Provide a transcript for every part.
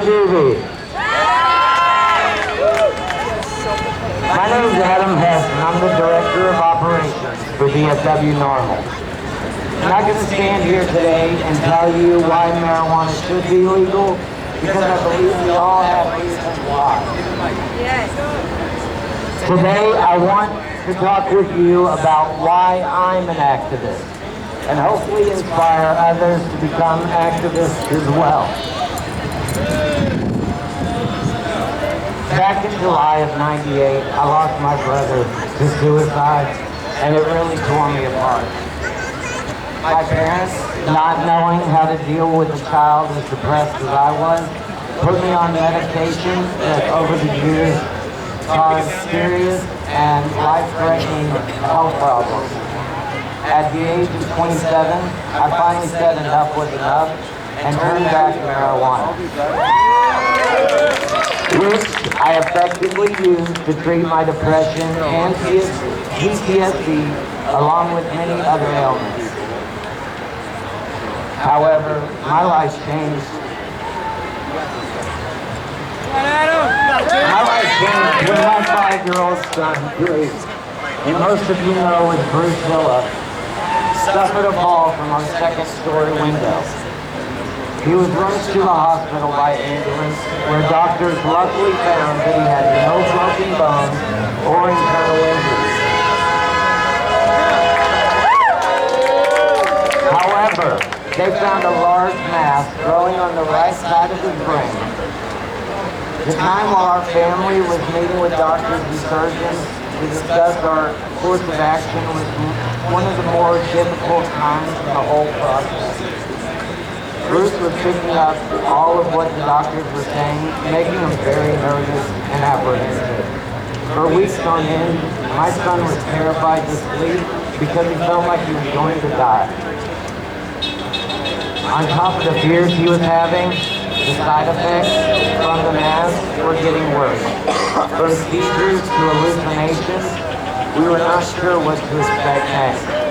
TV. My name is Hess, and I'm the Director of Operations for DFW NORML. I'm not going to stand here today and tell you why marijuana should be legal, because I believe we all have reasons why. Today, I want to talk with you about why I'm an activist, and hopefully inspire others to become activists as well. Back in July of '98, I lost my brother to suicide, and it really tore me apart. My parents, not knowing how to deal with a child as depressed as I was, put me on medication that over the years caused serious and life-threatening health problems. At the age of 27, I finally said enough was enough and turned back to marijuana, which I effectively used to treat my depression and PTSD along with many other ailments. However, my life changed. My life changed when my 5-year-old son, Bruce, and most of you know as Bruce Villa, suffered a fall from our second-story window. He was rushed to the hospital by ambulance, where doctors luckily found that he had no broken bones or internal injuries. However, they found a large mass growing on the right side of his brain. The time while our family was meeting with doctors and surgeons to discuss our course of action was one of the more difficult times in the whole process. Bruce was picking up all of what the doctors were saying, making him very nervous and apprehensive. For weeks on end, my son was terrified to sleep because he felt like he was going to die. On top of the fears he was having, the side effects from the mask were getting worse. From seizures to hallucinations, we were not sure what to expect next.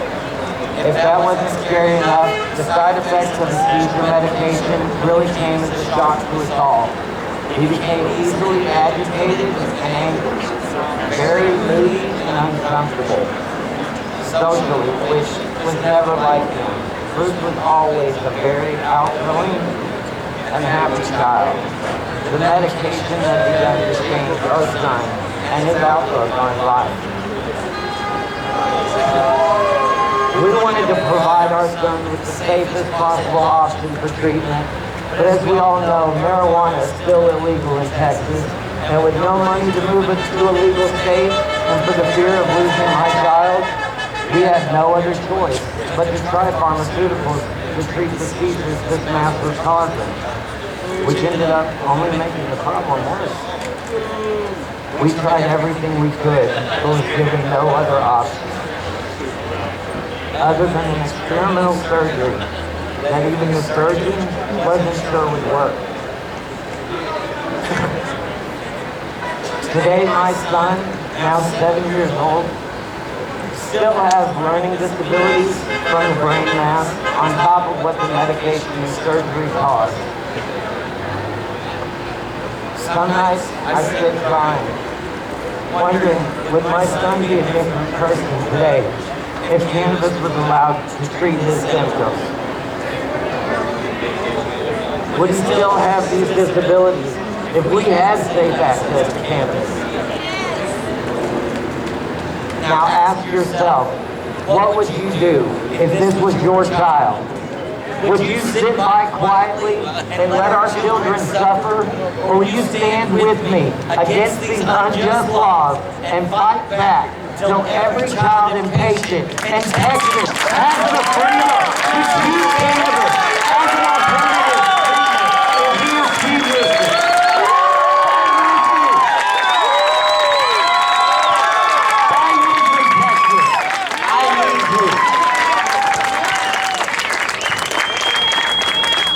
If that wasn't scary enough, the side effects of the seizure medication really came as a shock to us all. He became easily agitated and angry, very moody and uncomfortable. Socially, which was never like him, Bruce was always a very outgoing and happy child. The medication had begun to change our son and his outlook on life. We wanted to provide our son with the safest possible option for treatment, but as we all know, marijuana is still illegal in Texas, and with no money to move it to a legal state, and for the fear of losing my child, we had no other choice but to try pharmaceuticals to treat the seizures this mass was causing, which ended up only making the problem worse. We tried everything we could, but was given no other option other than an experimental surgery that even the surgeon wasn't sure would work. Today, my son, now 7 years old, still has learning disabilities from the brain mass on top of what the medication and surgery caused. Some nights I sit crying, wondering, would my son be a different person today if cannabis was allowed to treat his symptoms? Would he still have these disabilities if we had safe access to cannabis? Now ask yourself, what would you do if this was your child? Would you sit by quietly and let our children suffer? Or would you stand with me against these unjust laws and fight back till every child and patient in Texas has the freedom to choose cannabis?